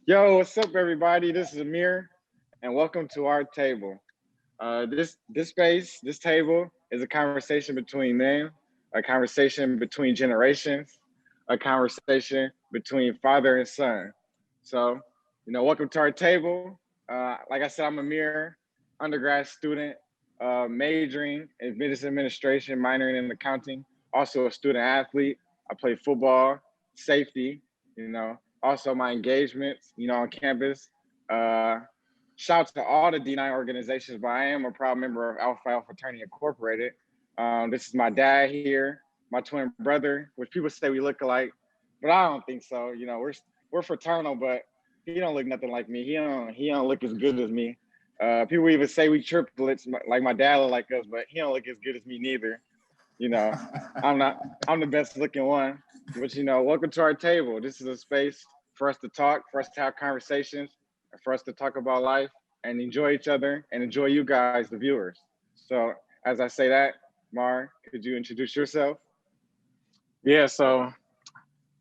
Yo, what's up, everybody? This is Amir, and welcome to our table. This space, this table, is a conversation between men, a conversation between generations, a conversation between father and son. So, welcome to our table. Like I said, I'm Amir, undergrad student, majoring in business administration, minoring in accounting. Also a student athlete. I play football, safety. Also my engagements. On campus. Uh, Shout out to all the D9 organizations, but I am a proud member of Alpha Alpha Fraternity Incorporated. This is my dad here, my twin brother, which people say we look alike, but I don't think so. We're fraternal, but he don't look nothing like me. He don't look as good as me. People even say we triplets, like my dad look like us, but he don't look as good as me neither. You know, I'm not. I'm the best looking one. But welcome to our table. This is a space for us to talk, for us to have conversations, and for us to talk about life and enjoy each other and enjoy you guys, the viewers. So, as I say that, Mar, could you introduce yourself? Yeah, so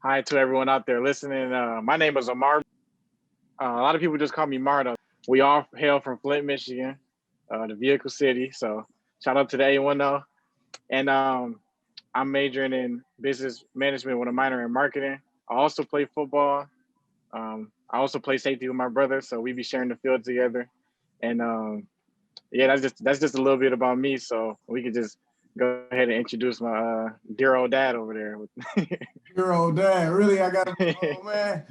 hi to everyone out there listening. My name is Amar. A lot of people just call me Marta. We all hail from Flint, Michigan, the vehicle city. So shout out to the A10. And I'm majoring in business management with a minor in marketing. I also play football. I also play safety with my brother. So we be sharing the field together. And yeah, that's just a little bit about me. So we could just go ahead and introduce my dear old dad over there. Your old dad. Really, I gotta be an old man.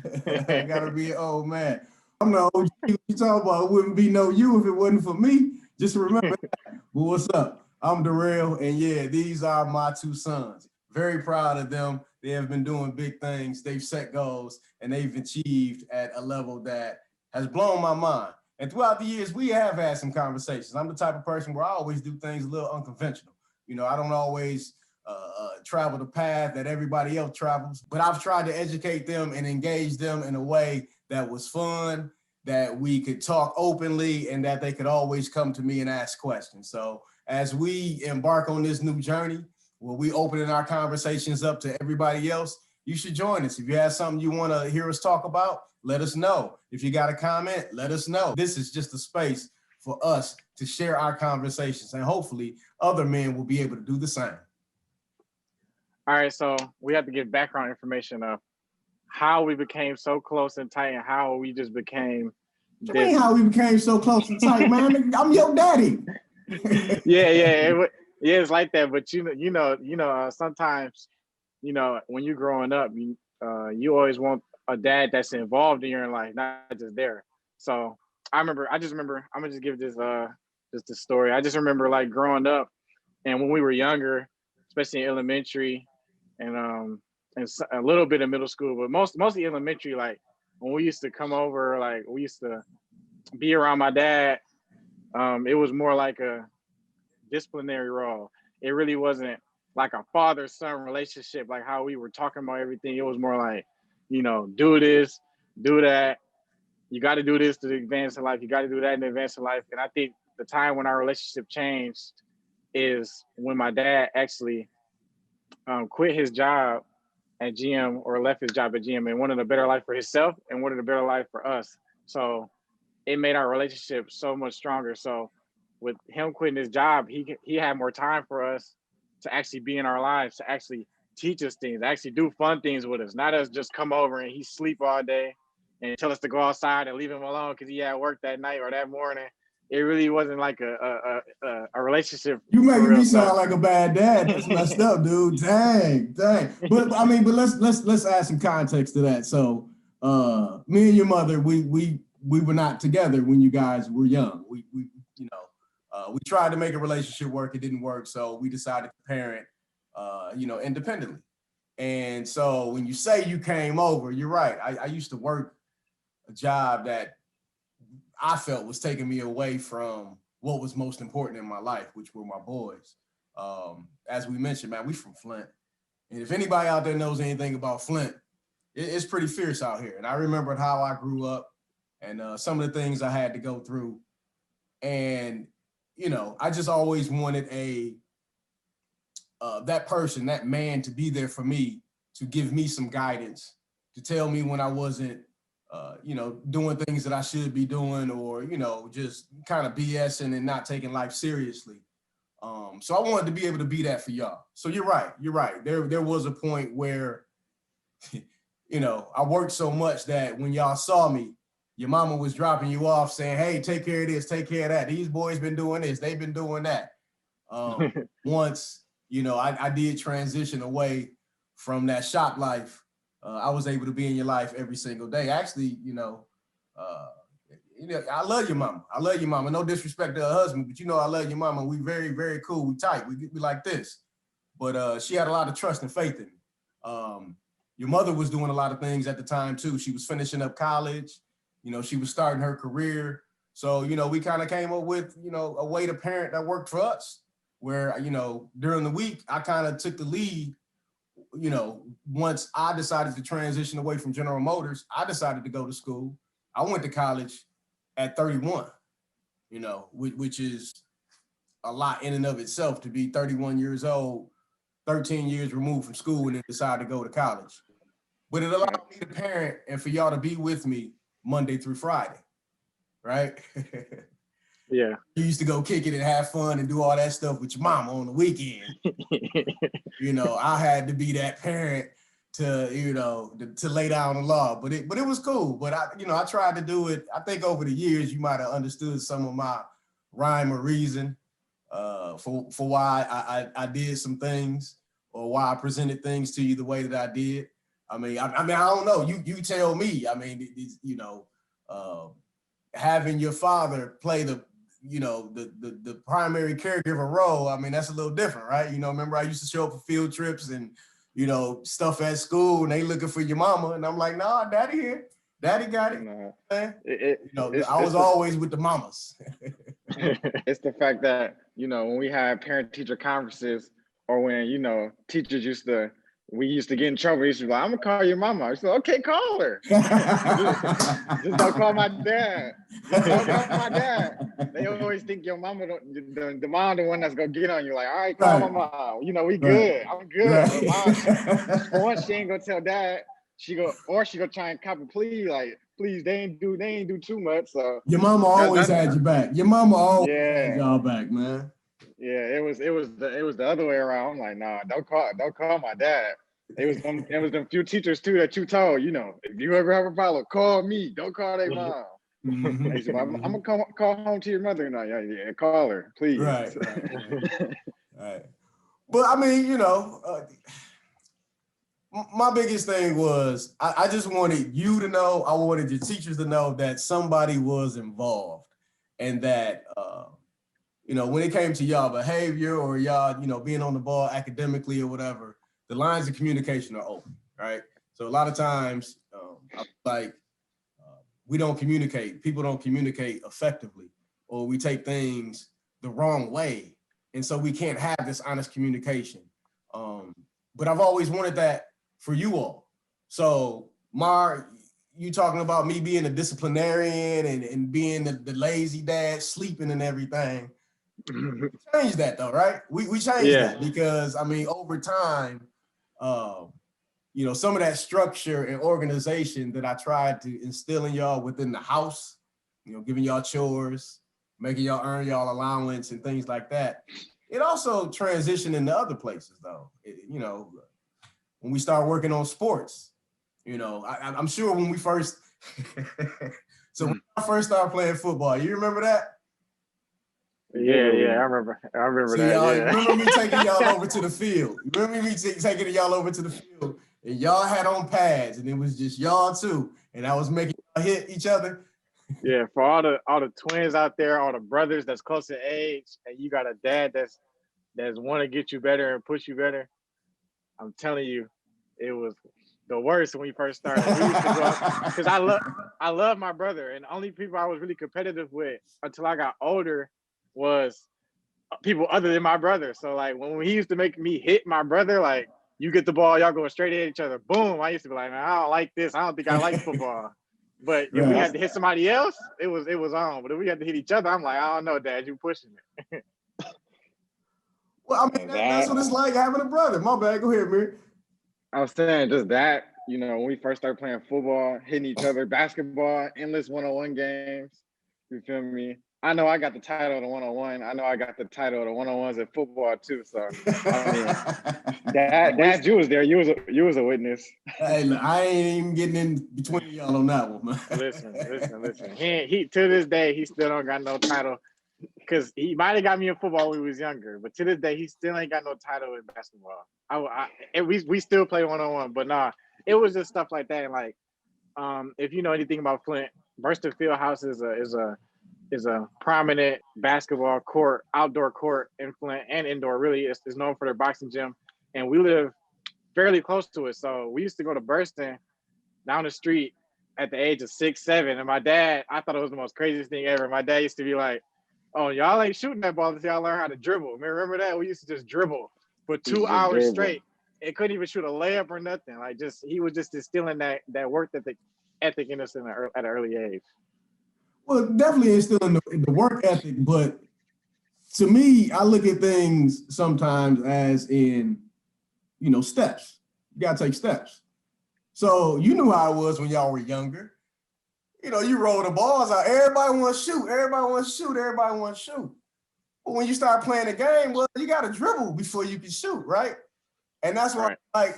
I gotta be an old man. I'm the OG. What you talking about? It wouldn't be no you if it wasn't for me. Just remember that. But what's up? I'm Darrell, and yeah, these are my two sons. Very proud of them. They have been doing big things. They've set goals, and they've achieved at a level that has blown my mind. And throughout the years, we have had some conversations. I'm the type of person where I always do things a little unconventional. I don't always travel the path that everybody else travels. But I've tried to educate them and engage them in a way that was fun, that we could talk openly, and that they could always come to me and ask questions. So as we embark on this new journey, where we opening our conversations up to everybody else, you should join us. If you have something you want to hear us talk about, let us know. If you got a comment, let us know. This is just a space for us to share our conversations, and hopefully other men will be able to do the same. All right, so we have to give background information of how we became so close and tight and how we just became What you mean how we became so close and tight, man? I'm your daddy. yeah, it's like that. But sometimes, when you're growing up, you always want a dad that's involved in your life, not just there. So I just remember, I'm gonna just give this story. I just remember like growing up, and when we were younger, especially in elementary, and a little bit of middle school, but mostly elementary. Like when we used to come over, like we used to be around my dad. It was more like a disciplinary role. It really wasn't like a father son relationship, like how we were talking about everything. It was more like, do this, do that. You got to do this to advance in life. You got to do that in advance in life. And I think the time when our relationship changed is when my dad actually quit his job at GM, or left his job at GM, and wanted a better life for himself and wanted a better life for us. So it made our relationship so much stronger. So with him quitting his job, he had more time for us to actually be in our lives, to actually teach us things, to actually do fun things with us, not us just come over and he sleep all day and tell us to go outside and leave him alone because he had work that night or that morning. It really wasn't like a relationship You for making real. me So sound like a bad dad. That's messed up, dude. Dang, dang. But let's add some context to that. So, me and your mother, we were not together when you guys were young. We tried to make a relationship work. It didn't work, so we decided to parent, independently. And so when you say you came over, you're right. I used to work a job that I felt was taking me away from what was most important in my life, which were my boys. As we mentioned, man, we from Flint. And if anybody out there knows anything about Flint, it's pretty fierce out here. And I remembered how I grew up and some of the things I had to go through. And, I just always wanted that person, that man, to be there for me, to give me some guidance, to tell me when I wasn't doing things that I should be doing, or, just kind of BSing and not taking life seriously. So I wanted to be able to be that for y'all. So you're right. There was a point where, I worked so much that when y'all saw me, your mama was dropping you off saying, hey, take care of this, take care of that. These boys been doing this, they've been doing that. Once, I did transition away from that shop life, I was able to be in your life every single day. Actually, I love your mama. I love your mama. No disrespect to her husband, but I love your mama. We very, very cool. We tight. We like this. But she had a lot of trust and faith in me. Your mother was doing a lot of things at the time too. She was finishing up college. She was starting her career. So, we kind of came up with, a way to parent that worked for us, where, during the week, I kind of took the lead. Once I decided to transition away from General Motors, I decided to go to school. I went to college at 31, which is a lot in and of itself, to be 31 years old, 13 years removed from school, and then decide to go to college. But it allowed me to parent and for y'all to be with me Monday through Friday, right? Yeah. You used to go kick it and have fun and do all that stuff with your mama on the weekend. I had to be that parent to lay down the law, but it was cool. But I tried to do it. I think over the years you might have understood some of my rhyme or reason for why I did some things, or why I presented things to you the way that I did. I don't know. You tell me. Having your father play the primary caregiver role, that's a little different, right? Remember I used to show up for field trips and, stuff at school, and they looking for your mama, and I'm like, nah, daddy here. Daddy got it. No. I was always with the mamas. It's the fact that, when we had parent-teacher conferences, or when, teachers we used to get in trouble. We used to be like, I'm gonna call your mama. I used to say, okay, call her. Just don't call my dad. Don't call my dad. They always think your mama, the mom, the one that's gonna get on you. Like, all right, call my mom. We good. I'm good. Right. For once, she ain't gonna tell dad. She gonna try and cop a plea. Like, please, they ain't do too much. So your mama always had your back. Your mama always had y'all back, man. Yeah, it was the other way around. I'm like, nah, don't call my dad. It was them few teachers too that you told, if you ever have a problem, call me. Don't call their mom. Mm-hmm. I'm gonna call home to your mother now. Yeah, call her, please. Right. Right. But my biggest thing was I just wanted you to know, I wanted your teachers to know that somebody was involved, and that when it came to y'all behavior, or y'all, being on the ball academically or whatever, the lines of communication are open, right? So a lot of times, we don't communicate. People don't communicate effectively, or we take things the wrong way, and so we can't have this honest communication. But I've always wanted that for you all. So, Mar, you talking about me being a disciplinarian and being the lazy dad, sleeping and everything. We changed that though, right? We changed that because over time, some of that structure and organization that I tried to instill in y'all within the house, giving y'all chores, making y'all earn y'all allowance and things like that. It also transitioned into other places though. When we start working on sports, I'm sure when we first, when I first started playing football, you remember that? Yeah, I remember that. Remember me taking y'all over to the field. Remember me taking y'all over to the field, and y'all had on pads, and it was just y'all two, and I was making y'all hit each other. Yeah, for all the twins out there, all the brothers that's close in age, and you got a dad that's want to get you better and push you better. I'm telling you, it was the worst when we first started. We used to go, because I love my brother, and the only people I was really competitive with until I got older was people other than my brother. So like when he used to make me hit my brother, like, you get the ball, y'all going straight at each other, boom, I used to be like, man, I don't like this. I don't think I like football. But if we had to hit somebody else, it was on. But if we had to hit each other, I'm like, I don't know, Dad, you pushing it. Well, that's what it's like having a brother. My bad, go ahead, man. I was saying just that you know, when we first started playing football, hitting each other, basketball, endless one-on-one games. You feel me? I know I got the title of the one-on-one. I know I got the title of the one-on-ones at football too. So I mean, Dad, you was there. You was a witness. Hey, look, I ain't even getting in between y'all on that one, man. Listen. He to this day he still don't got no title because he might have got me in football when he was younger, but to this day he still ain't got no title in basketball. And we still play one-on-one, but nah, it was just stuff like that. And like, if you know anything about Flint, Burston Fieldhouse is a prominent basketball court, outdoor court in Flint and indoor. Really, it's known for their boxing gym, and we live fairly close to it. So we used to go to Burston down the street at the age of 6, 7. And my dad, I thought it was the most craziest thing ever. My dad used to be like, "Oh, y'all ain't shooting that ball until y'all learn how to dribble." Man, remember that? We used to just dribble for 2 hours straight. It couldn't even shoot a layup or nothing. Like he was just instilling that work ethic in us at an early age. Well, definitely instilling the work ethic, but to me, I look at things sometimes as in, you know, steps. You gotta take steps. So you knew how it was when y'all were younger. You know, you roll the balls out. Everybody wants to shoot. Everybody wants to shoot. Everybody wants to shoot. But when you start playing the game, well, you got to dribble before you can shoot, right? And that's why, like,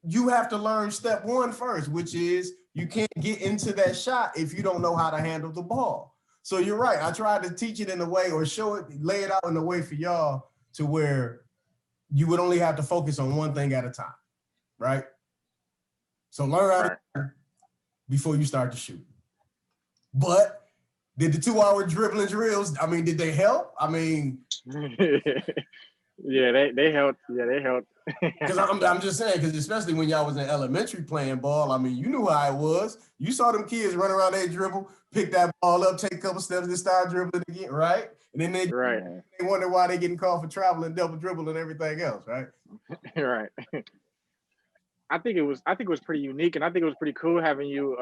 you have to learn step one first, which is you can't get into that shot if you don't know how to handle the ball. So you're right. I tried to teach it in a way or show it, lay it out in a way for y'all to where you would only have to focus on one thing at a time, right? So learn how to before you start to shoot. But did the 2-hour dribbling drills, I mean, did they help? I mean, yeah, they helped. Yeah, they helped. Because I'm just saying, because especially when y'all was in elementary playing ball, I mean, you knew how it was. You saw them kids run around, they dribble, pick that ball up, take a couple steps, and start dribbling again, right? And then they wonder why they getting called for traveling, double dribble, and everything else, right? Right. I think it was pretty unique, and I think it was pretty cool having you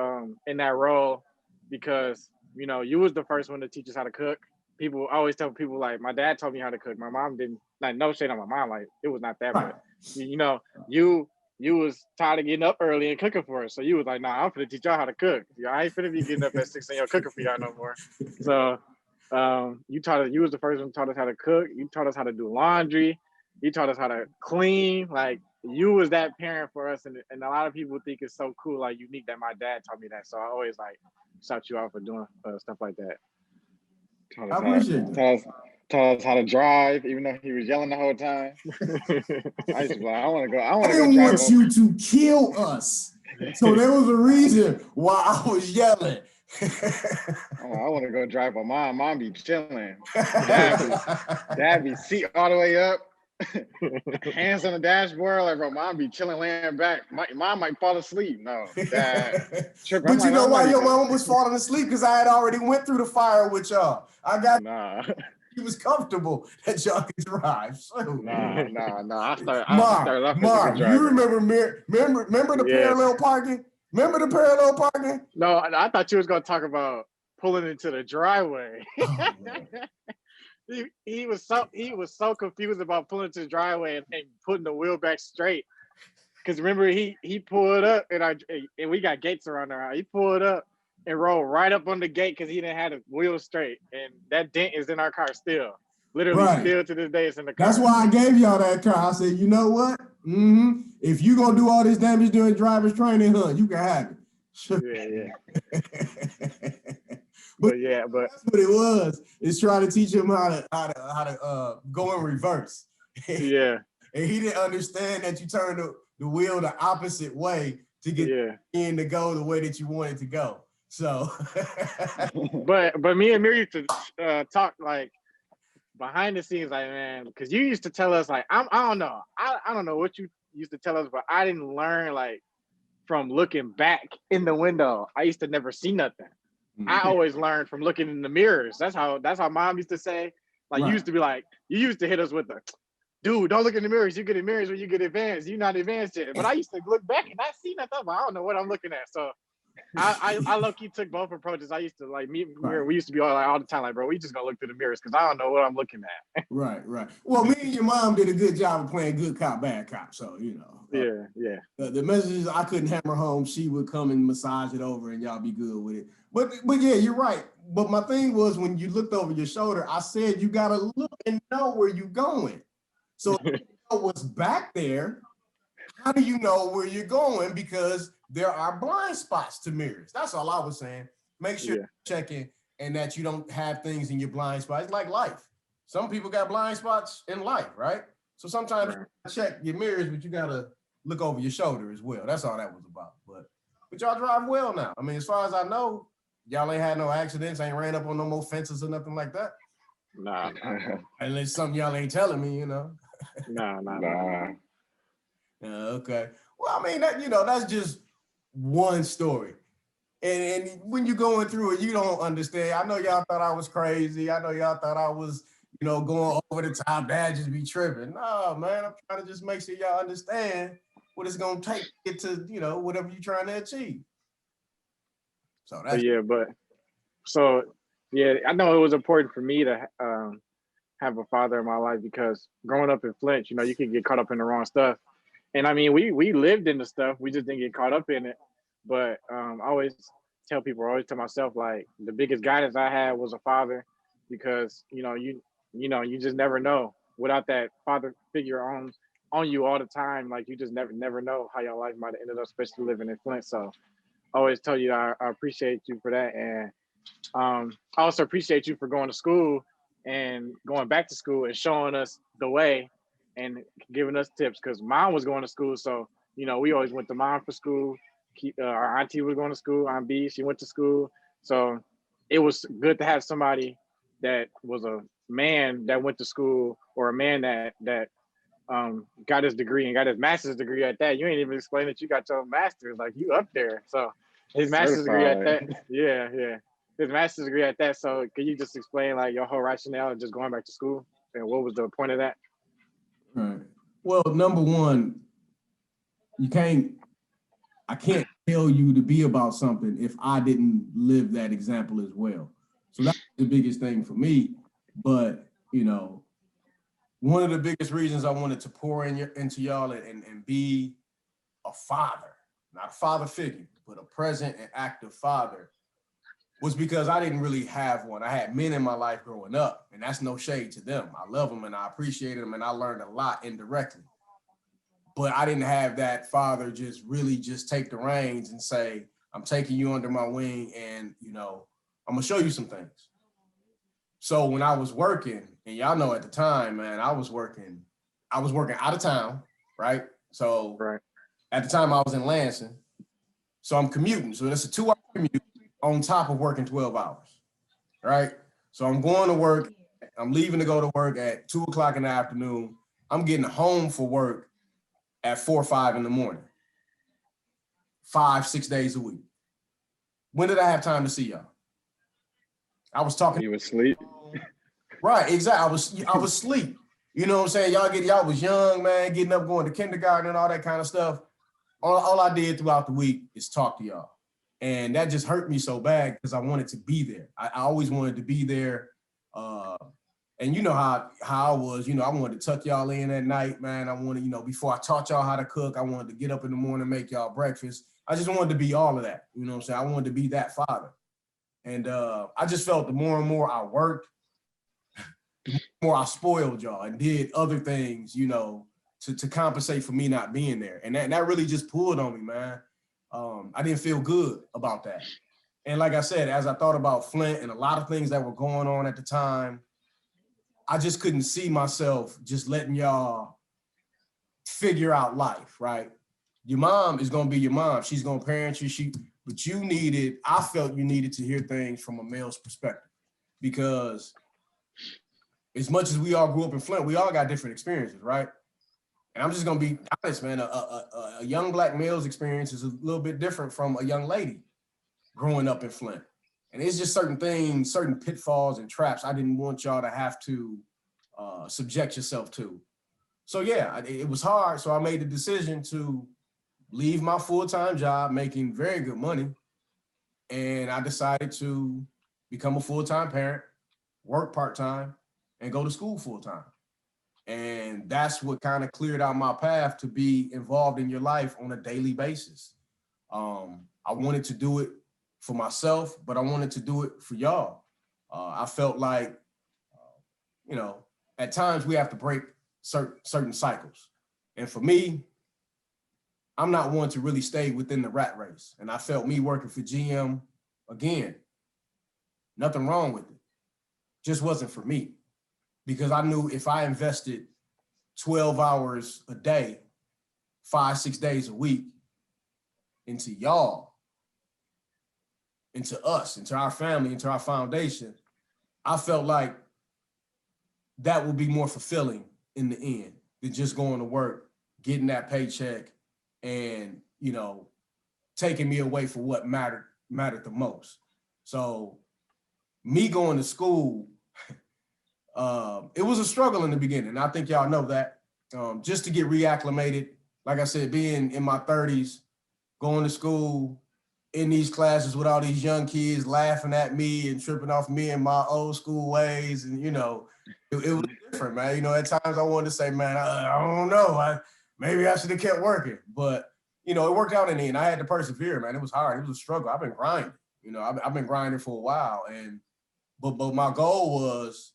in that role because you know you was the first one to teach us how to cook. People always tell people like my dad taught me how to cook. My mom didn't. Like no shade on my mom, like it was not that bad. You know, you was tired of getting up early and cooking for us, so you was like, "Nah, I'm finna teach y'all how to cook. I ain't finna be getting up at 6 a.m. cooking for y'all no more." So you was the first one who taught us how to cook. You taught us how to do laundry. You taught us how to clean. Like you was that parent for us, and a lot of people think it's so cool, like unique that my dad taught me that. So I always like shout you out for doing stuff like that. I appreciate that. Taught us how to drive, even though he was yelling the whole time. I used to be like, I want to go. I didn't want you to kill us, so there was a reason why I was yelling. I want to go drive, but mom be chilling. Dad be seat all the way up, hands on the dashboard. Like, bro, mom be chilling, laying back. Mom might fall asleep. No, Dad. But you know why your mom was falling asleep? Because I had already went through the fire with y'all. I got. Nah. He was comfortable that y'all could drive. So. Nah. I started Mark, you remember the parallel parking? Remember the parallel parking? No, I thought you was gonna talk about pulling into the driveway. Oh, he was so confused about pulling into the driveway and putting the wheel back straight. Because remember he pulled up and we got gates around there. He pulled up and rolled right up on the gate because he didn't have the wheel straight. And that dent is in our car still. Literally still to this day it's in the car. That's why I gave y'all that car. I said, you know what? If you gonna do all this damage during driver's training, you can have it. But that's what it was. It's trying to teach him how to go in reverse. Yeah. And he didn't understand that you turn the wheel the opposite way to get in to go the way that you want it to go. So, but me and Mir used to talk like behind the scenes, like man, because you used to tell us like I don't know what you used to tell us, but I didn't learn like from looking back in the window. I used to never see nothing. I always learned from looking in the mirrors. That's how mom used to say. Like you used to be like you used to hit us with the dude, don't look in the mirrors. You get in mirrors when you get advanced. You're not advanced yet. But I used to look back and I see nothing. I don't know what I'm looking at. So I low key took both approaches. I used to like me. Right. We used to be all the time like, bro, we just gonna look through the mirrors because I don't know what I'm looking at. Right. Well, me and your mom did a good job of playing good cop, bad cop. So, you know. Yeah. The messages I couldn't hammer home, she would come and massage it over and y'all be good with it. But yeah, you're right. But my thing was when you looked over your shoulder, I said you gotta look and know where you're going. So if you know what's back there, how do you know where you're going? Because there are blind spots to mirrors. That's all I was saying. Make sure you're checking and that you don't have things in your blind spots. It's like life. Some people got blind spots in life, right? So sometimes you check your mirrors, but you gotta look over your shoulder as well. That's all that was about. But y'all drive well now. I mean, as far as I know, y'all ain't had no accidents, ain't ran up on no more fences or nothing like that. Nah. Unless something y'all ain't telling me, you know. Nah. Okay. Well, I mean, that, you know, that's just one story. And when you're going through it, you don't understand. I know y'all thought I was crazy. I know y'all thought I was, you know, going over the top. Dad just be tripping. No, man, I'm trying to just make sure y'all understand what it's going to take to get to, you know, whatever you're trying to achieve. So that's I know it was important for me to have a father in my life because growing up in Flint, you know, you could get caught up in the wrong stuff. And I mean, we lived in the stuff, we just didn't get caught up in it. But I always tell myself, like, the biggest guidance I had was a father, because you just never know without that father figure on you all the time. Like, you just never know how your life might have ended up, especially living in Flint. So I always tell you I appreciate you for that. And I also appreciate you for going to school and going back to school and showing us the way and giving us tips, because mom was going to school. So, we always went to mom for school. Our auntie was going to school. Aunt B, she went to school. So it was good to have somebody that was a man that went to school, or a man that got his degree and got his master's degree at that. You ain't even explain that you got your master's, like, you up there. So his master's degree at that. Yeah. His master's degree at that. So can you just explain, like, your whole rationale of just going back to school and what was the point of that? Right. Well, number one, I can't tell you to be about something if I didn't live that example as well. So that's the biggest thing for me. But, one of the biggest reasons I wanted to pour into y'all and be a father, not a father figure, but a present and active father, was because I didn't really have one. I had men in my life growing up, and that's no shade to them. I love them and I appreciate them, and I learned a lot indirectly. But I didn't have that father just really just take the reins and say, I'm taking you under my wing and, I'm gonna show you some things. So when I was working, and y'all know at the time, man, I was working out of town, right? So at the time I was in Lansing. So I'm commuting. So that's a 2-hour commute on top of working 12 hours, right? So I'm going to work. I'm leaving to go to work at 2:00 in the afternoon. I'm getting home for work at 4 or 5 in the morning, 5-6 days a week. When did I have time to see y'all? I was talking. You was asleep. Right, exactly. I was asleep. You know what I'm saying? Y'all was young, man, getting up, going to kindergarten and all that kind of stuff. All I did throughout the week is talk to y'all. And that just hurt me so bad because I wanted to be there. I always wanted to be there. And you know how I was, I wanted to tuck y'all in at night, man. I wanted, before I taught y'all how to cook, I wanted to get up in the morning, make y'all breakfast. I just wanted to be all of that. You know what I'm saying? I wanted to be that father. And I just felt the more and more I worked, the more I spoiled y'all and did other things, to compensate for me not being there. And that really just pulled on me, man. I didn't feel good about that. And like I said, as I thought about Flint and a lot of things that were going on at the time, I just couldn't see myself just letting y'all figure out life, right? Your mom is gonna be your mom. She's gonna parent you, but I felt you needed to hear things from a male's perspective, because as much as we all grew up in Flint, we all got different experiences, right? And I'm just gonna be honest, man, a young Black male's experience is a little bit different from a young lady growing up in Flint. And it's just certain things, certain pitfalls and traps I didn't want y'all to have to subject yourself to. So yeah, it was hard. So I made the decision to leave my full-time job, making very good money, And I decided to become a full-time parent, work part-time, and go to school full-time. And that's what kind of cleared out my path to be involved in your life on a daily basis. I wanted to do it for myself, but I wanted to do it for y'all. I felt like, at times we have to break certain cycles. And for me, I'm not one to really stay within the rat race. And I felt me working for GM, again, nothing wrong with it. Just wasn't for me. Because I knew if I invested 12 hours a day, 5-6 days a week into y'all, into us, into our family, into our foundation, I felt like that would be more fulfilling in the end than just going to work, getting that paycheck, and taking me away from what mattered the most. So me going to school, it was a struggle in the beginning. I think y'all know that. Just to get reacclimated, like I said, being in my 30s, going to school in these classes with all these young kids laughing at me and tripping off me and my old school ways. And, it was different, man. At times I wanted to say, man, I don't know. Maybe I should have kept working. But, it worked out in the end. I had to persevere, man. It was hard. It was a struggle. I've been grinding. I've been grinding for a while. But my goal was,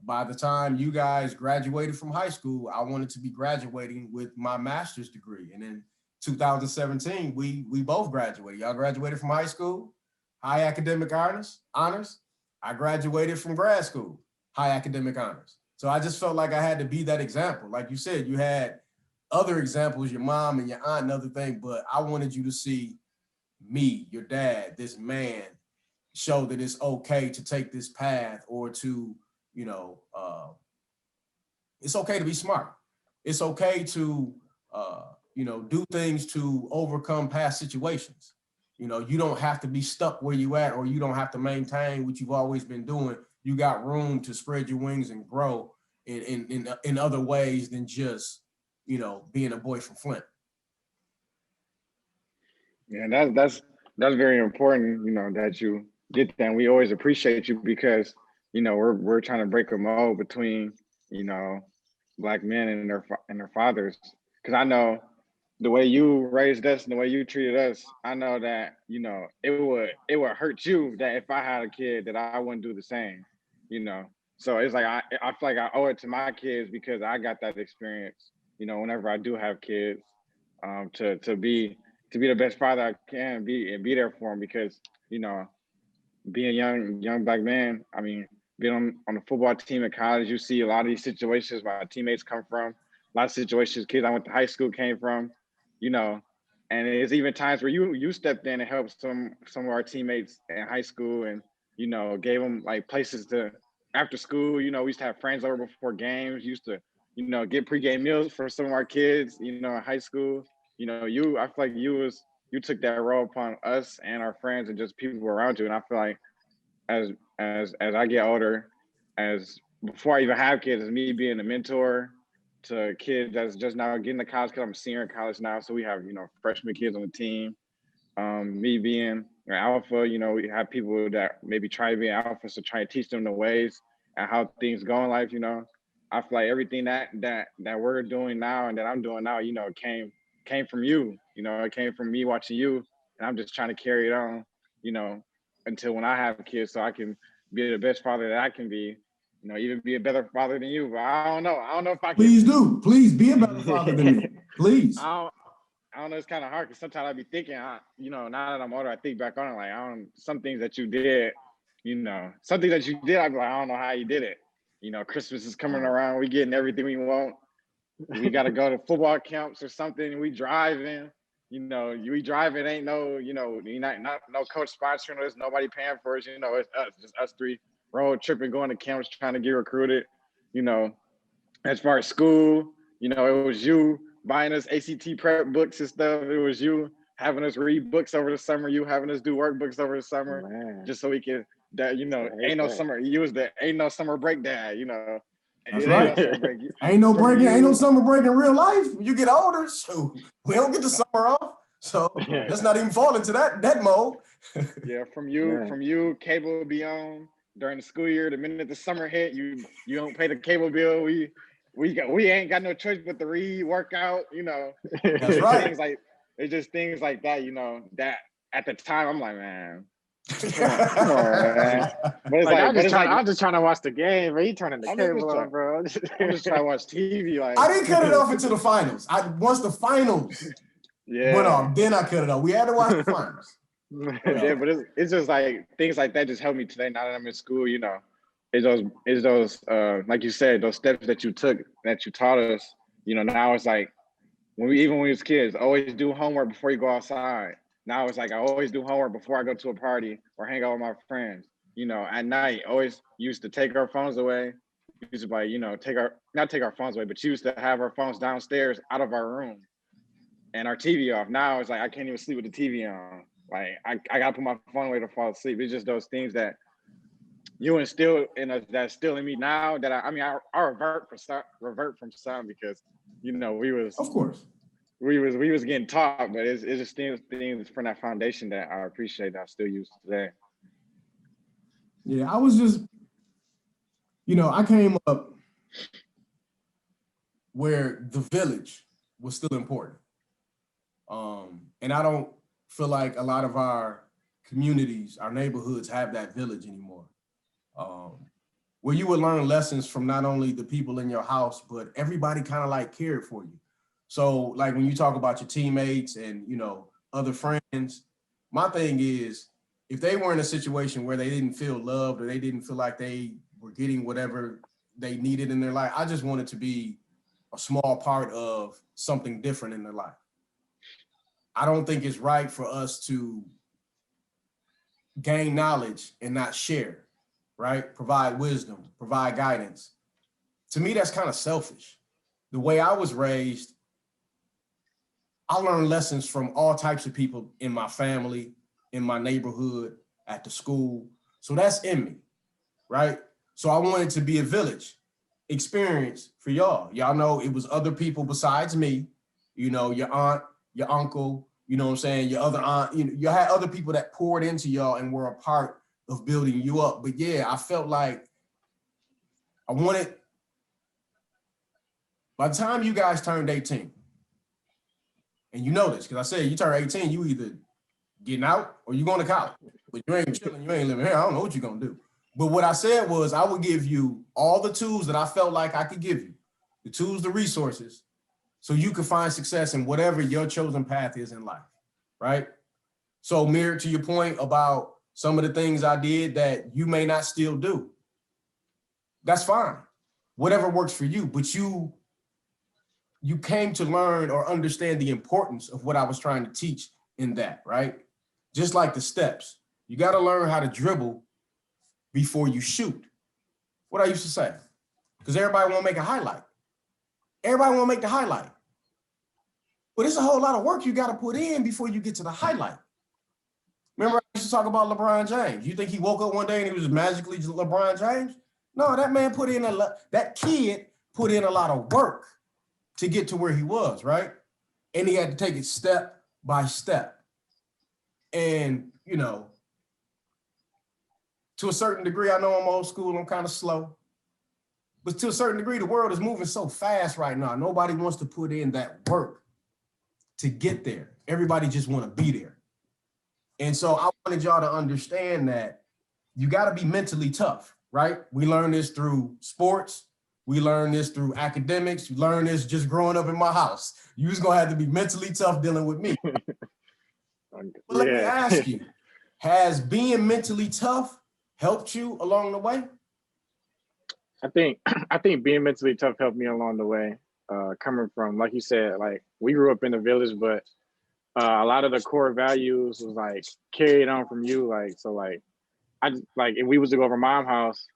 by the time you guys graduated from high school, I wanted to be graduating with my master's degree. And in 2017, we both graduated. Y'all graduated from high school, high academic honors. I graduated from grad school, high academic honors. So I just felt like I had to be that example. Like you said, you had other examples, your mom and your aunt and other thing, but I wanted you to see me, your dad, this man, show that it's okay to take this path, or to, it's okay to be smart. It's okay to, do things to overcome past situations. You don't have to be stuck where you at, or you don't have to maintain what you've always been doing. You got room to spread your wings and grow in other ways than just, being a boy from Flint. Yeah, that's very important, that you get that. And we always appreciate you because, we're trying to break a mold between, Black men and their fathers. Because I know the way you raised us and the way you treated us, I know that, it would hurt you that if I had a kid that I wouldn't do the same, So it's like I feel like I owe it to my kids because I got that experience, whenever I do have kids, to be the best father I can be and be there for them because, being a young Black man, I mean, being on the football team at college, you see a lot of these situations my teammates come from, a lot of situations kids I went to high school came from, and there's even times where you stepped in and helped some of our teammates in high school and, gave them like places to after school, we used to have friends over before games, used to, get pregame meals for some of our kids, in high school. I feel like you took that role upon us and our friends and just people around you. And I feel like as I get older, as before I even have kids, as me being a mentor to kids that's just now getting to college, because I'm a senior in college now. So we have, freshman kids on the team. Me being an alpha, we have people that maybe try to be an alpha, so try to teach them the ways and how things go in life, I feel like everything that we're doing now and that I'm doing now, came from you, it came from me watching you, and I'm just trying to carry it on, until when I have kids, so I can be the best father that I can be, even be a better father than you. But I don't know if I can. Please do. Please be a better father than me. Please. I don't know. It's kind of hard because sometimes I be thinking, now that I'm older, I think back on it, like some things that you did, something that you did, I be like, I don't know how you did it. Christmas is coming around, we getting everything we want. We got to go to football camps or something. We driving, we driving. Ain't no, not no coach sponsoring us. Nobody paying for us. It's us, just us three road tripping, going to camps, trying to get recruited. As far as school, it was you buying us ACT prep books and stuff. It was you having us read books over the summer. You having us do workbooks over the summer, just so we can. That ain't no summer. You was the ain't no summer break dad. That's right. Ain't no summer break in real life. When you get older, so we don't get the summer off. So let's not even fall into that mode. Yeah, from Yeah. you, cable will be on during the school year. The minute the summer hit, you don't pay the cable bill. We ain't got no choice but to read, work out. That's It's right. things like that. That at the time I'm like, man, come on, man. But I'm just trying to watch the game, but he turning the cable on, bro. I'm just trying to watch TV. Like I didn't cut it off until the finals. Once the finals went off, then I cut it off. We had to watch the finals. Yeah, but it's just like things like that just help me today. Now that I'm in school, it's those like you said, those steps that you took, that you taught us. Now it's like when we was kids, always do homework before you go outside. Now it's like I always do homework before I go to a party or hang out with my friends. At night, always used to take our phones away. Used to like, not take our phones away, but used to have our phones downstairs out of our room and our TV off. Now it's like I can't even sleep with the TV on. Like I gotta put my phone away to fall asleep. It's just those things that you instill in us, that's still in me now. That I revert from some because we was, of course, we was getting taught, but it's just things from that foundation that I appreciate, that I still use today. Yeah, I was just, I came up where the village was still important, and I don't feel like a lot of our communities, our neighborhoods have that village anymore, where you would learn lessons from not only the people in your house, but everybody kind of like cared for you. So like when you talk about your teammates and, other friends, my thing is, if they were in a situation where they didn't feel loved or they didn't feel like they were getting whatever they needed in their life, I just wanted to be a small part of something different in their life. I don't think it's right for us to gain knowledge and not share, right? Provide wisdom, provide guidance. To me, that's kind of selfish. The way I was raised, I learned lessons from all types of people in my family, in my neighborhood, at the school. So that's in me, right? So I wanted to be a village experience for y'all. Y'all know it was other people besides me, your aunt, your uncle, what I'm saying, your other aunt, you had other people that poured into y'all and were a part of building you up. But yeah, I felt like I wanted, by the time you guys turned 18, and you know this, because I said you turn 18, you either getting out or you going to college. But you ain't chilling, you ain't living here. I don't know what you're going to do. But what I said was I would give you all the tools that I felt like I could give you, the tools, the resources, so you could find success in whatever your chosen path is in life, right? So Mir, to your point about some of the things I did that you may not still do, that's fine. Whatever works for you, but you came to learn or understand the importance of what I was trying to teach in that, right? Just like the steps. You got to learn how to dribble before you shoot. What I used to say, because everybody want to make a highlight. Everybody want to make the highlight. But it's a whole lot of work you got to put in before you get to the highlight. Remember, I used to talk about LeBron James. You think he woke up one day and he was magically LeBron James? No, that man that kid put in a lot of work to get to where he was, right? And he had to take it step by step. And, to a certain degree, I know I'm old school, I'm kind of slow. But to a certain degree, the world is moving so fast right now. Nobody wants to put in that work to get there. Everybody just want to be there. And so I wanted y'all to understand that you got to be mentally tough, right? We learn this through sports. We learn this through academics. We learn this just growing up in my house. You was going to have to be mentally tough dealing with me. But let me ask you, has being mentally tough helped you along the way? I think being mentally tough helped me along the way. Coming from, like you said, like we grew up in the village, but a lot of the core values was like carried on from you. Like, so like, if we was to go over mom's house,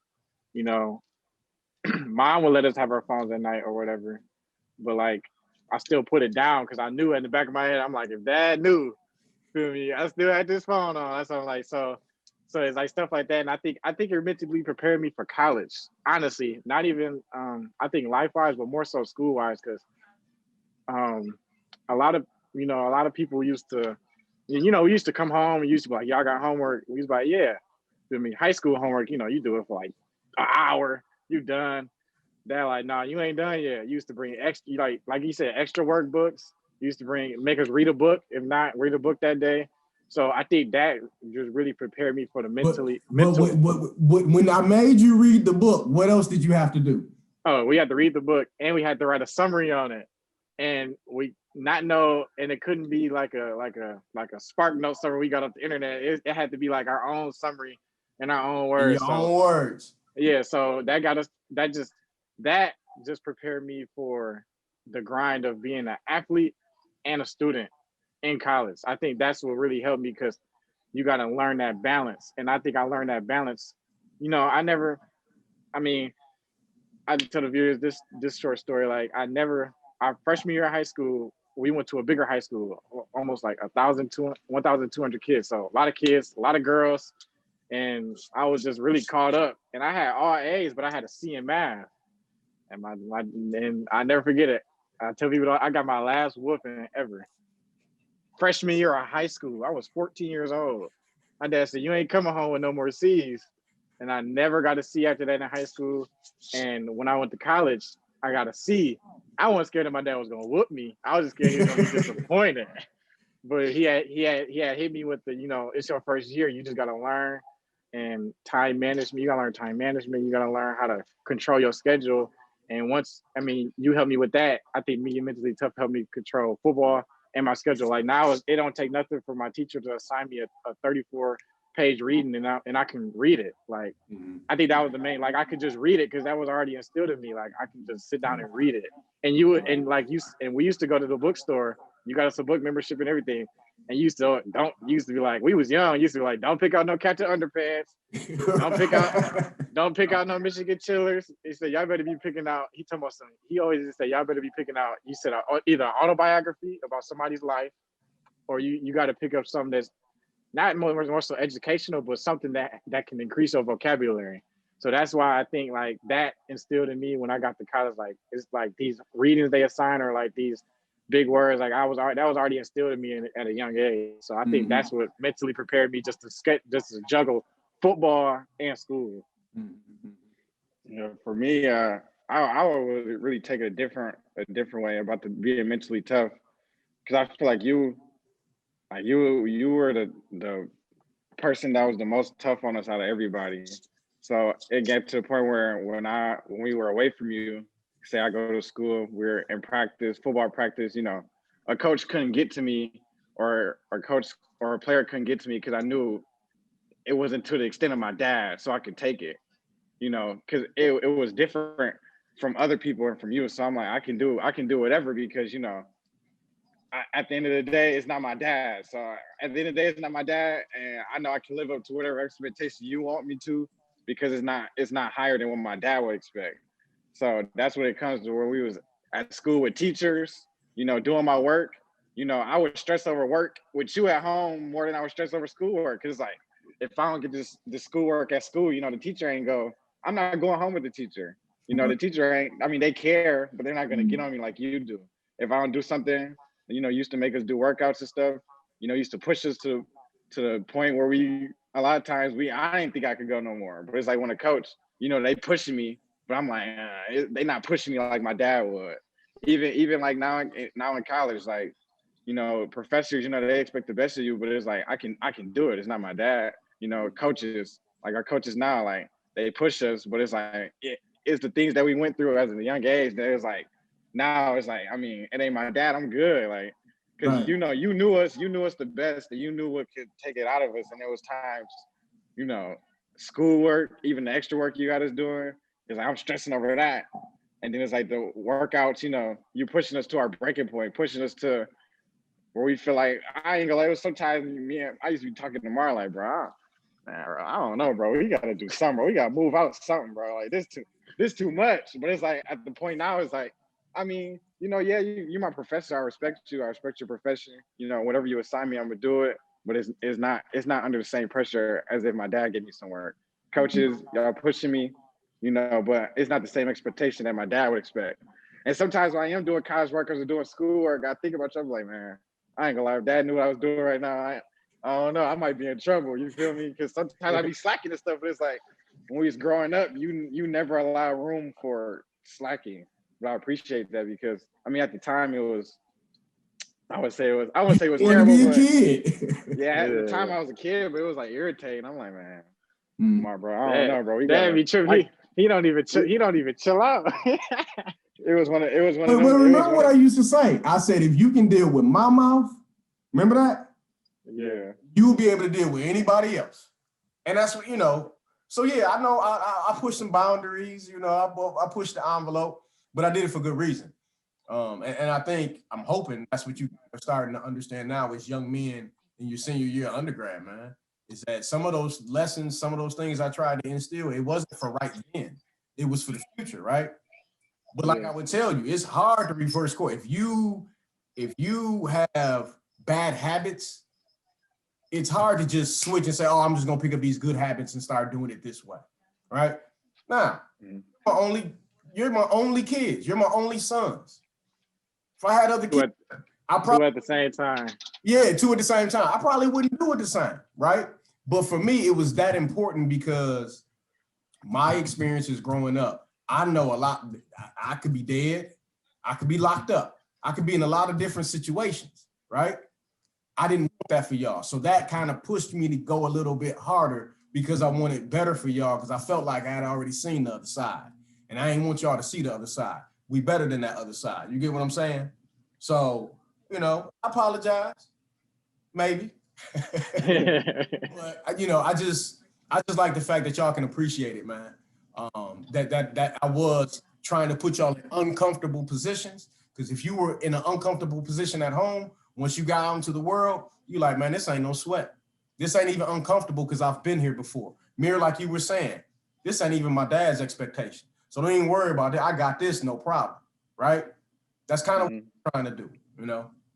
mom would let us have our phones at night or whatever. But like, I still put it down because I knew in the back of my head, I'm like, if dad knew, feel me, I still had this phone on. That's what I'm like, so it's like stuff like that. And I think it mentally prepared me for college, honestly, not even, I think life-wise, but more so school-wise, because a lot of You know, a lot of people used to, we used to come home and used to be like, y'all got homework. We used to be like, yeah. I mean, high school homework, you do it for like an hour, you done. They're like, nah, you ain't done yet. You used to bring extra, like you said, extra workbooks. You used to make us read a book. If not, read a book that day. So I think that just really prepared me for the mental. When I made you read the book, what else did you have to do? Oh, we had to read the book and we had to write a summary on it. And we not know, and it couldn't be like a Spark Note summary we got off the internet. It had to be like our own summary in our own words. In your own words. Yeah, so that got us. That just prepared me for the grind of being an athlete and a student in college. I think that's what really helped me because you got to learn that balance. And I think I learned that balance. I tell the viewers this short story. Like our freshman year of high school, we went to a bigger high school, almost like 1,200 kids. So a lot of kids, a lot of girls. And I was just really caught up. And I had all A's, but I had a C in math. And and I never forget it. I tell people I got my last whooping ever. Freshman year of high school, I was 14 years old. My dad said, "You ain't coming home with no more C's." And I never got a C after that in high school. And when I went to college, I got a C. I wasn't scared that my dad was gonna whoop me. I was just scared he was gonna be disappointed. But he had hit me with the, it's your first year. You just gotta learn and time management. You gotta learn time management. You gotta learn how to control your schedule. And you helped me with that. I think me and Mentally Tough helped me control football and my schedule. Like now, it don't take nothing for my teacher to assign me a 34-page reading, and I can read it. Like I think that was the main. Like I could just read it because that was already instilled in me. Like I can just sit down and read it. And we used to go to the bookstore. You got us a book membership and everything. And used to be like, we was young. Used to be like, don't pick out no Captain Underpants. Don't pick out no Michigan Chillers. He said, y'all better be picking out. He told me something. He always just said, y'all better be picking out. You said either an autobiography about somebody's life, or you got to pick up something that's not more so educational, but something that can increase your vocabulary. So that's why I think like that instilled in me when I got to college. Like it's like these readings they assign are like these big words. Like that was already instilled in me at a young age. So I think that's what mentally prepared me just to juggle football and school. For me, I would really take it a different way about being mentally tough, because I feel like you were the person that was the most tough on us out of everybody. So it got to the point where when we were away from you, say I go to school, we're in practice, football practice, a coach couldn't get to me, or a coach or a player couldn't get to me because I knew it wasn't to the extent of my dad, so I could take it, because it was different from other people and from you. So I'm like, I can do whatever because, at the end of the day, it's not my dad. So at the end of the day, it's not my dad, and I know I can live up to whatever expectation you want me to, because it's not higher than what my dad would expect. So that's what it comes to, where we was at school with teachers, doing my work. I would stress over work with you at home more than I would stress over schoolwork. Cause like, if I don't get the schoolwork at school, the teacher ain't I'm not going home with the teacher. The teacher they care, but they're not going to get on me like you do. If I don't do something, used to make us do workouts and stuff, used to push us to the point where a lot of times I didn't think I could go no more. But it's like when a coach, they pushing me, but I'm like, they not pushing me like my dad would. Even like now in college, like, professors, they expect the best of you, but it's like, I can do it. It's not my dad. Coaches, like our coaches now, like they push us, but it's like, it's the things that we went through as a young age that it's like, now it's like, it ain't my dad, I'm good. Like, cause right. You knew us the best, and you knew what could take it out of us. And there was times, schoolwork, even the extra work you got us doing, it's like, I'm stressing over that. And then it's like the workouts, you pushing us to our breaking point, pushing us to where we feel like, I ain't gonna lie, it was sometimes I used to be talking to Mar like, bro, I don't know, bro. We gotta do something, bro. We gotta move out something, bro. Like this too much. But it's like at the point now, it's like, yeah, you're my professor. I respect you. I respect your profession. Whatever you assign me, I'm gonna do it. But it's not under the same pressure as if my dad gave me some work. Coaches, y'all pushing me, but it's not the same expectation that my dad would expect. And sometimes when I am doing college work or doing school work, I think about you, I'm like, man, I ain't gonna lie, if dad knew what I was doing right now, I don't know, I might be in trouble. You feel me? Because sometimes I be slacking and stuff, but it's like when we was growing up, you never allow room for slacking. But I appreciate that because I mean at the time it was I wouldn't say it was Want to terrible, be a but kid. yeah, at the time Yeah. I was a kid, but it was like irritating. I'm like, man, Mm. come on, bro. I don't know, bro. We Dad gotta be tripping. like He don't even chill out. it was one of But them. It was remember one what of I used to say? I said, if you can deal with my mouth, remember that? yeah. You will be able to deal with anybody else. And that's what, so yeah, I know I pushed some boundaries, I pushed the envelope, but I did it for good reason. And I'm hoping that's what you are starting to understand now as young men in your senior year of undergrad, man, is that some of those lessons, some of those things I tried to instill, it wasn't for right then. It was for the future, right? But like I would tell you, it's hard to reverse course. If you have bad habits, it's hard to just switch and say, oh, I'm just gonna pick up these good habits and start doing it this way, right? Now, you're my only kids. You're my only sons. If I had other kids, I probably Two at the same time. Yeah, two at the same time. I probably wouldn't do it the same, right? But for me, it was that important because my experiences growing up, I know a lot. I could be dead. I could be locked up. I could be in a lot of different situations, right? I didn't want that for y'all. So that kind of pushed me to go a little bit harder because I wanted better for y'all because I felt like I had already seen the other side. And I didn't want y'all to see the other side. We better than that other side. You get what I'm saying? So, I apologize. Maybe. But, I just like the fact that y'all can appreciate it, man. That I was trying to put y'all in uncomfortable positions. Because if you were in an uncomfortable position at home, once you got out into the world, you like, man, this ain't no sweat. This ain't even uncomfortable because I've been here before. Mirror, like you were saying, this ain't even my dad's expectation. So don't even worry about it. I got this, no problem, right? That's kind of what I'm trying to do,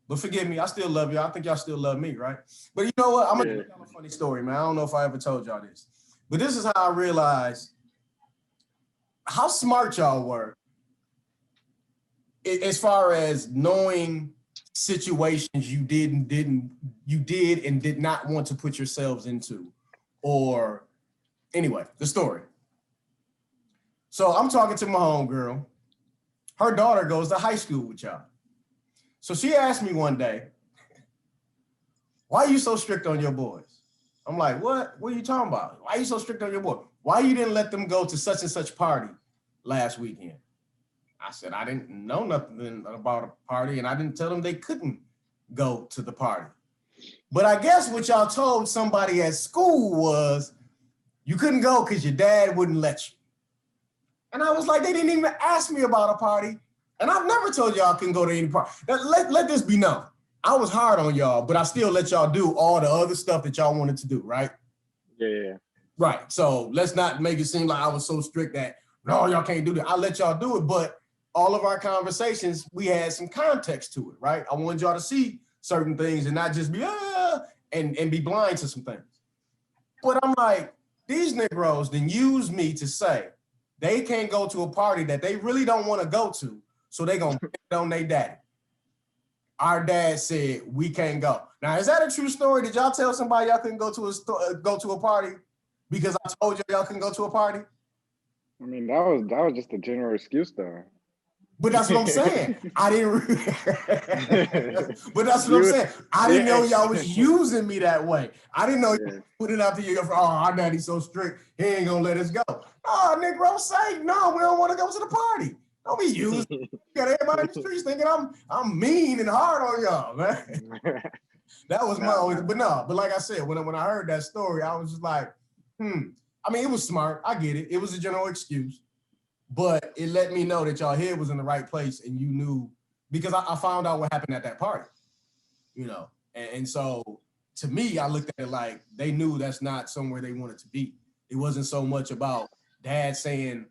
But forgive me, I still love you. I think y'all still love me, right? But you know what? I'm going to tell a funny story, man. I don't know if I ever told y'all this. But this is how I realized how smart y'all were as far as knowing situations you did and did not want to put yourselves into. Or anyway, the story. So I'm talking to my homegirl. Her daughter goes to high school with y'all. So she asked me one day, why are you so strict on your boys? I'm like, what? What are you talking about? Why are you so strict on your boy? Why you didn't let them go to such and such party last weekend? I said, I didn't know nothing about a party and I didn't tell them they couldn't go to the party. But I guess what y'all told somebody at school was you couldn't go because your dad wouldn't let you. And I was like, they didn't even ask me about a party. And I've never told y'all I couldn't go to any party. Let this be known. I was hard on y'all, but I still let y'all do all the other stuff that y'all wanted to do, right? Yeah. Right. So let's not make it seem like I was so strict that, no, y'all can't do that. I let y'all do it, but all of our conversations, we had some context to it, right? I wanted y'all to see certain things and not just be, and be blind to some things. But I'm like, these Negroes then use me to say they can't go to a party that they really don't want to go to, so they gonna bet on their daddy. Our dad said we can't go. Now, is that a true story? Did y'all tell somebody y'all couldn't go to a party because I told y'all couldn't go to a party? I mean, that was just a general excuse, though. But that's what I'm saying. I didn't. But that's what I'm saying. I didn't know y'all was using me that way. I didn't know you put it out to you. Oh, our daddy's so strict. He ain't gonna let us go. Oh, Negro, say no. We don't want to go to the party. Don't be using. You got everybody in the streets thinking I'm mean and hard on y'all, man. That was my always. But no. But like I said, when I heard that story, I was just like, I mean, it was smart. I get it. It was a general excuse. But it let me know that y'all head was in the right place and you knew, because I found out what happened at that party, And so to me, I looked at it like they knew that's not somewhere they wanted to be. It wasn't so much about dad saying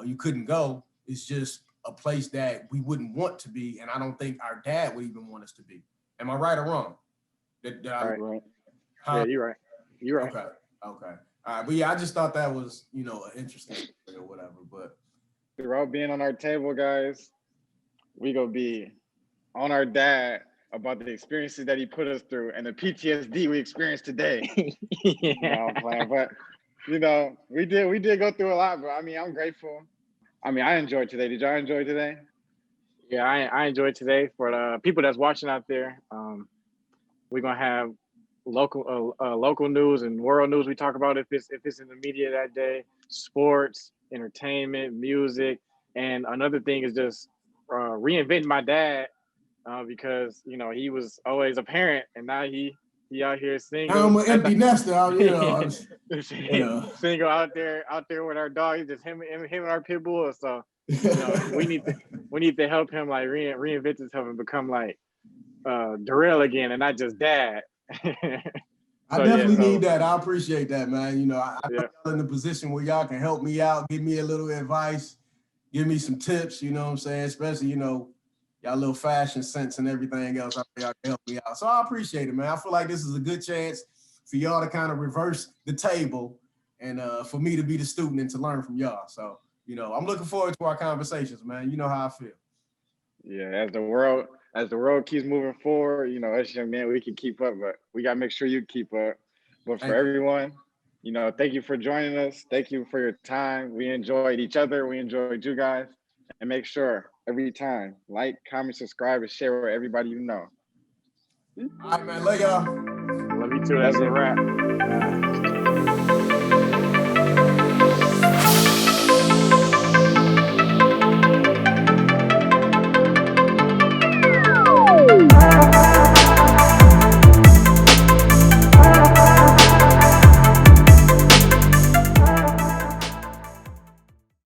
you couldn't go. It's just a place that we wouldn't want to be. And I don't think our dad would even want us to be. Am I right or wrong? Right. Yeah, you're right. You're right. Okay. All right. But yeah, I just thought that was, an interesting story or whatever. But throughout being on our table, guys, we gonna be on our dad about the experiences that he put us through and the PTSD we experienced today. Yeah. No, I'm playing, but you know, we did go through a lot, but I mean, I'm grateful. I mean, I enjoyed today. Did y'all enjoy today? Yeah, I enjoyed today. For the people that's watching out there, we're gonna have local news and world news. We talk about if it's in the media that day, sports, entertainment, music, and another thing is just reinventing my dad because you know he was always a parent and now he out here single. I'm an empty nester out here. Single out there with our dog. It's just him and our pit bull. So you know we need to help him like reinvent himself and become like Darrell again and not just dad. I definitely need that. I appreciate that, man. You know, I know y'all in the position where y'all can help me out, give me a little advice, give me some tips, you know what I'm saying? Especially, you know, y'all little fashion sense and everything else. I know y'all can help me out. So I appreciate it, man. I feel like this is a good chance for y'all to kind of reverse the table and for me to be the student and to learn from y'all. So, you know, I'm looking forward to our conversations, man. You know how I feel. Yeah, as the world keeps moving forward, you know, us young men, we can keep up, but we gotta make sure you keep up. But for everyone, you know, thank you for joining us. Thank you for your time. We enjoyed each other. We enjoyed you guys. And make sure every time, like, comment, subscribe, and share with everybody you know. All right, man. Love y'all. Love you too. That's a wrap.